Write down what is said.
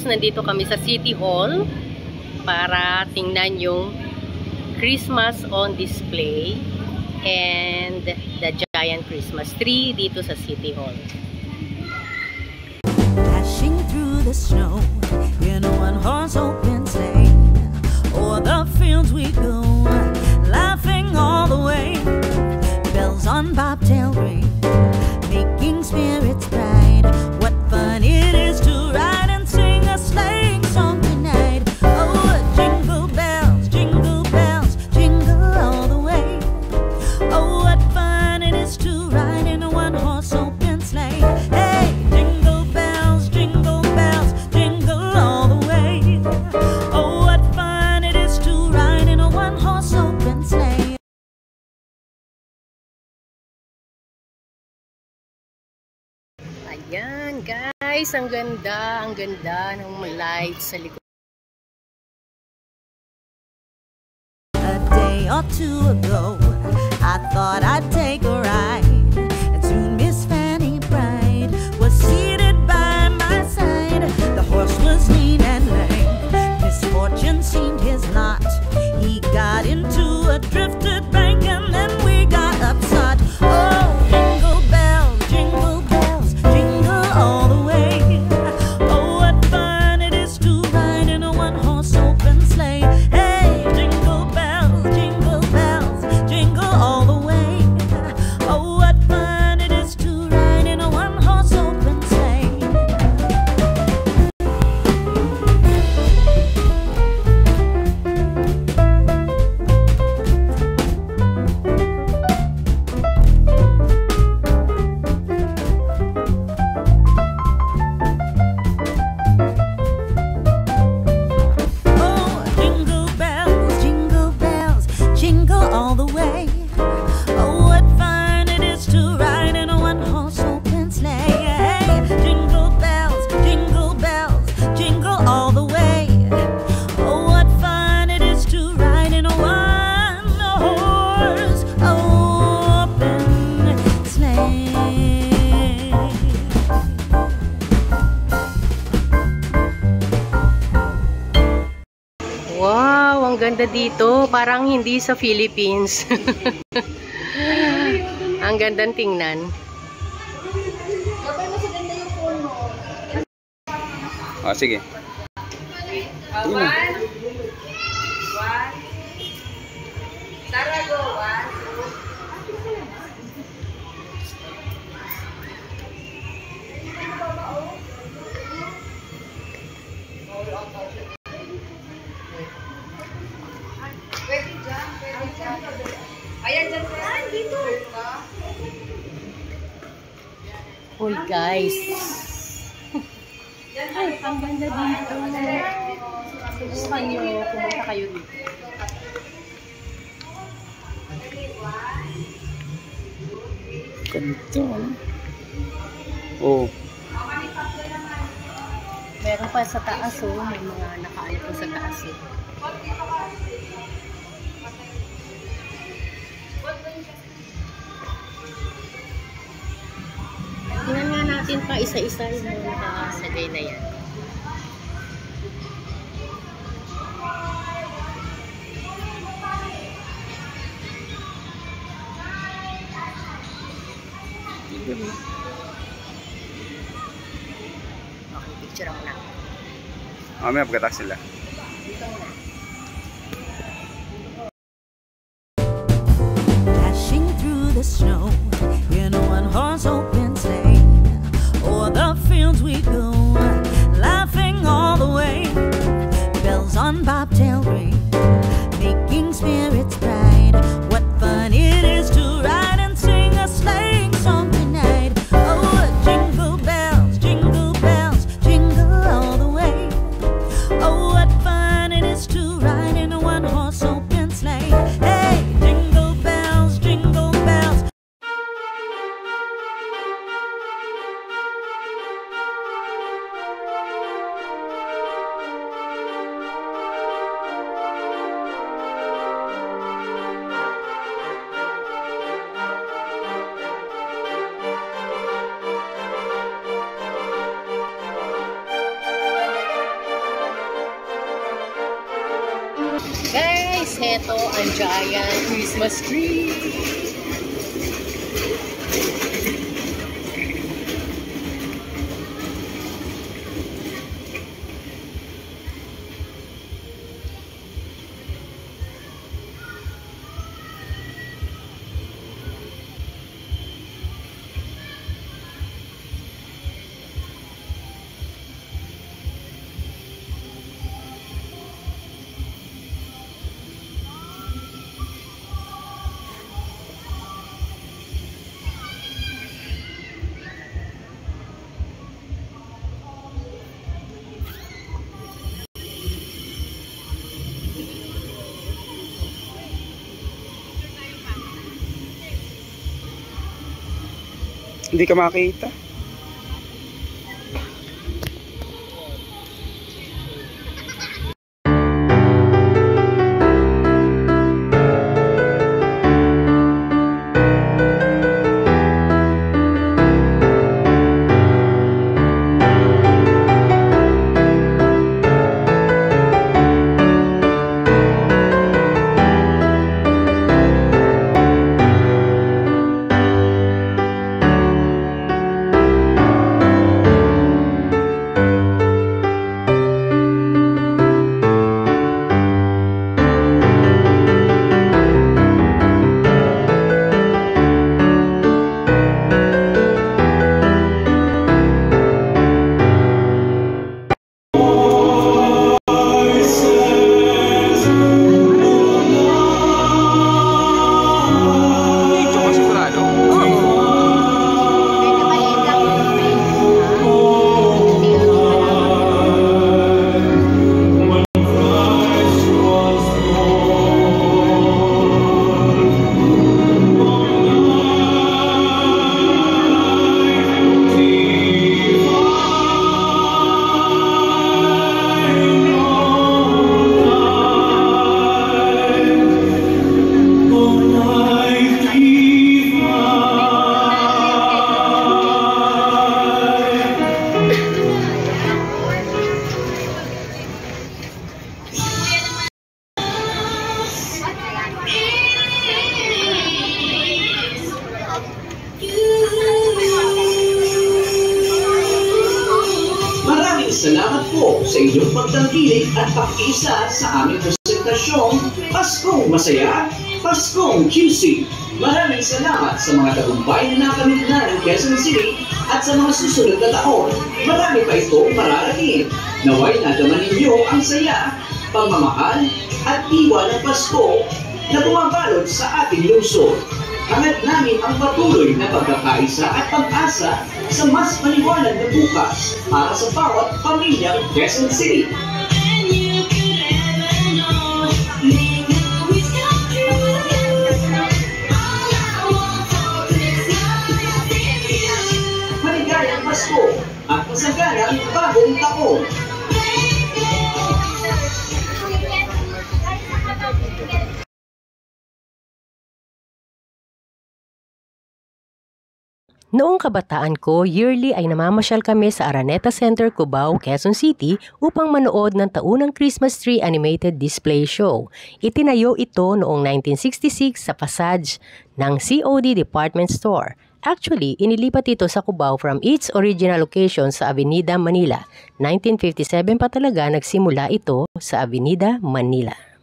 guys, nandito kami sa City Hall para tingnan yung Christmas on display and the giant Christmas tree dito sa City Hall. Dashing through the snow in a one-horse open sleigh, o'er the fields we go, laughing all the way. Bells on bobtail ring, making spirits bright. What fun it is to ride and sing a sleighing song tonight. Oh, jingle bells, jingle all the way. Oh, what fun it is to ride in a one-horse open sleigh. Hey, jingle bells, jingle all the way. Oh, what fun it is to ride in a one-horse open sleigh. Ayan guys, ang ganda ng lights sa likod. A day or two ago, I thought I'd take a ride, and soon Miss Fanny Bright was seated by my side. The horse was lean and lame, misfortune seemed his lot. He got into a drifted bank and then we got upset. Oh, jingle bells, jingle all the way. Oh, what fun it is to ride in a one-horse open sleigh. Hey, jingle bells, jingle all the way. Oh, what fun it is to ride in a one-horse open sleigh. Oh, jingle bells, jingle all the way. Oh, what fun it is to ride in a one-horse open sleigh. Hey, jingle bells, jingle all the way. Oh, what fun it is to ride in a one-horse open sleigh. Wow, ang ganda dito. Parang hindi sa Philippines. Ang gandang tingnan. Oh, sige. One. Tara, go. 1, 2. Pwede dyan. Ayan dyan. Dito. Uy guys. Ay, ang ganda dito. Subukan nyo, pumunta kayo dito. Ganito. Oh. Meron pa sa taas oh, may mga nakaano pa sa taas eh. Tingnan nga natin pa isa-isa yung mga nakasagay na yan. Okay, picture ako na. Mamaya pagkatapos sila. Dito na. Dashing through the snow in a one-horse open sleigh, o'er the fields we go, laughing all the way. Bells on bobtail ring, making spirits bright. What fun it is to ride and sing a sleighing song tonight. Oh, jingle bells, jingle all the way. Oh, what fun it is to ride in a one-horse open sleigh. Hey, jingle bells, jingle ito ang giant Christmas tree. Hindi ka makita. Salamat po sa inyong pagtangkilik at pakiisa sa aming presentasyong Paskong Masaya, Paskong QC. Maraming salamat sa mga tagumpay na nakamit na ng Quezon City at sa mga susunod na taon. Marami pa ito mararating. Naway nadaman ninyo ang saya, pagmamahal at iwan ng Pasko na bumabalot sa ating lungsod. Hangad namin ang patuloy na pagkakaisa at pag-asa sa mas maliwanag na bukas para sa bawat pamilyang Quezon City. Maligayang Pasko at masaganang bagong taon! Noong kabataan ko, yearly ay namamasyal kami sa Araneta Center, Cubao, Quezon City upang manood ng taunang Christmas Tree Animated Display Show. Itinayo ito noong 1966 sa passage ng COD Department Store. Actually, inilipat ito sa Cubao from its original location sa Avenida Manila. 1957 pa talaga nagsimula ito sa Avenida Manila.